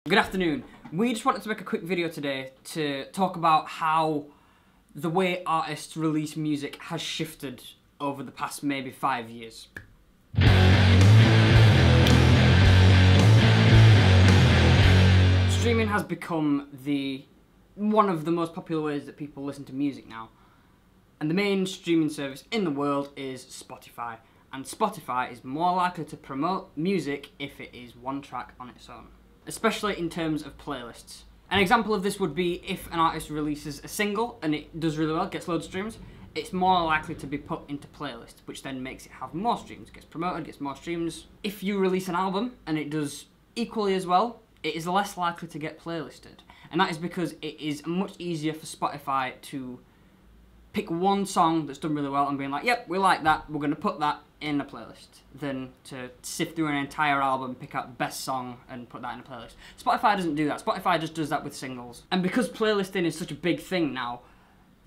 Good afternoon. We just wanted to make a quick video today to talk about how the way artists release music has shifted over the past maybe 5 years. Streaming has become one of the most popular ways that people listen to music now. And the main streaming service in the world is Spotify. And Spotify is more likely to promote music if it is one track on its own, especially in terms of playlists. An example of this would be if an artist releases a single and it does really well, gets loads of streams, it's more likely to be put into playlists, which then makes it have more streams, gets promoted, gets more streams. If you release an album and it does equally as well, it is less likely to get playlisted. And that is because it is much easier for Spotify to pick one song that's done really well and being like, yep, we like that, we're going to put that in a playlist, than to sift through an entire album, pick out the best song and put that in a playlist. Spotify doesn't do that. Spotify just does that with singles. And because playlisting is such a big thing now,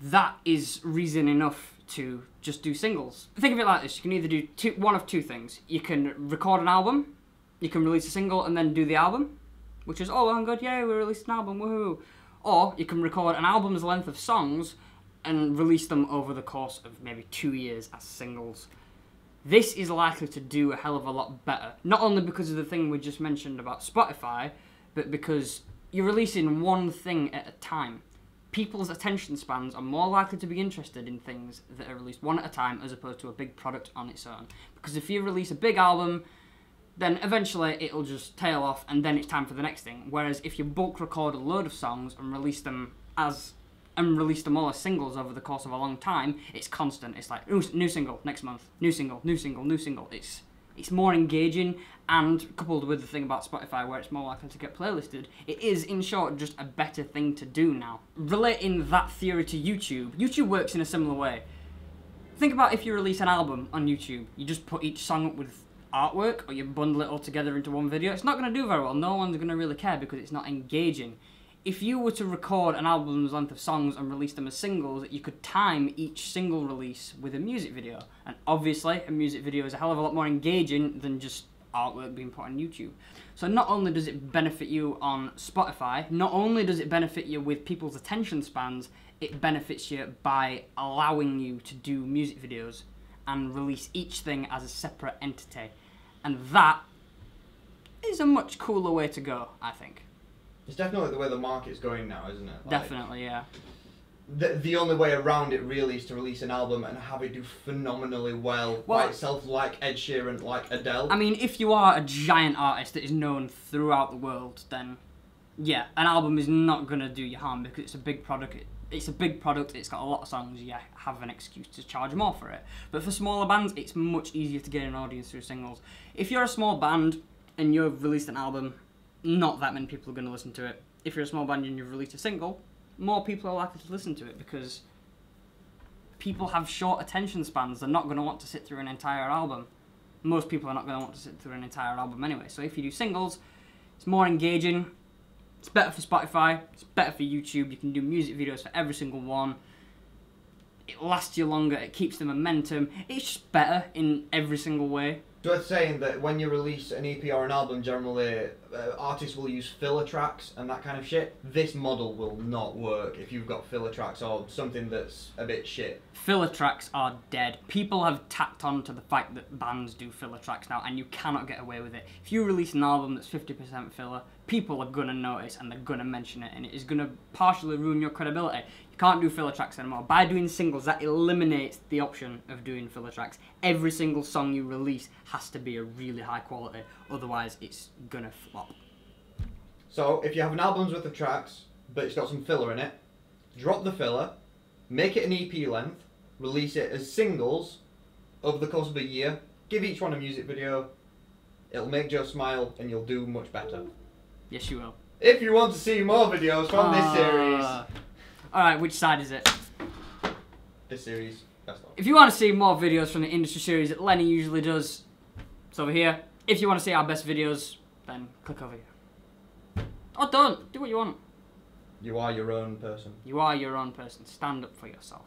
that is reason enough to just do singles. Think of it like this: you can either do one of two things. You can record an album, you can release a single and then do the album, which is, oh, well and good, yay, we released an album, woohoo. Or you can record an album's length of songs and release them over the course of maybe 2 years as singles. This is likely to do a hell of a lot better. Not only because of the thing we just mentioned about Spotify, but because you're releasing one thing at a time. People's attention spans are more likely to be interested in things that are released one at a time as opposed to a big product on its own. Because if you release a big album, then eventually it'll just tail off and then it's time for the next thing. Whereas if you bulk record a load of songs and release them all as singles over the course of a long time, it's constant. It's like, new single next month, new single, new single, new single. It's more engaging, and coupled with the thing about Spotify where it's more likely to get playlisted, it is, in short, just a better thing to do now. Relating that theory to YouTube, YouTube works in a similar way. Think about if you release an album on YouTube, you just put each song up with artwork, or you bundle it all together into one video. It's not going to do very well. No one's going to really care because it's not engaging. If you were to record an album's length of songs and release them as singles, you could time each single release with a music video. And obviously, a music video is a hell of a lot more engaging than just artwork being put on YouTube. So not only does it benefit you on Spotify, not only does it benefit you with people's attention spans, it benefits you by allowing you to do music videos and release each thing as a separate entity. And that is a much cooler way to go, I think. It's definitely the way the market's going now, isn't it? Definitely, yeah. The only way around it really is to release an album and have it do phenomenally well by itself, like Ed Sheeran, like Adele. I mean, if you are a giant artist that is known throughout the world, then yeah, an album is not going to do you harm because it's a big product. It's a big product, it's got a lot of songs, you have an excuse to charge more for it. But for smaller bands, it's much easier to get an audience through singles. If you're a small band and you've released an album, not that many people are going to listen to it. If you're a small band and you've released a single, more people are likely to listen to it because people have short attention spans. They're not going to want to sit through an entire album. Most people are not going to want to sit through an entire album anyway. So if you do singles, it's more engaging. It's better for Spotify. It's better for YouTube. You can do music videos for every single one. It lasts you longer. It keeps the momentum. It's just better in every single way. So it's saying that when you release an EP or an album, generally artists will use filler tracks and that kind of shit. This model will not work if you've got filler tracks or something that's a bit shit. Filler tracks are dead. People have tacked on to the fact that bands do filler tracks now, and you cannot get away with it. If you release an album that's 50% filler, people are going to notice and they're going to mention it, and it is going to partially ruin your credibility. You can't do filler tracks anymore. By doing singles, that eliminates the option of doing filler tracks. Every single song you release has to be a really high quality, otherwise it's gonna flop. So if you have an album's worth of tracks, but it's got some filler in it, drop the filler, make it an EP length, release it as singles over the course of a year, give each one a music video, it'll make Joe smile and you'll do much better. Yes, you will. If you want to see more videos from this series... Alright, which side is it? This series. That's not. If you want to see more videos from the industry series that Lenny usually does, it's over here. If you want to see our best videos, then click over here. Or don't. Do what you want. You are your own person. You are your own person. Stand up for yourself.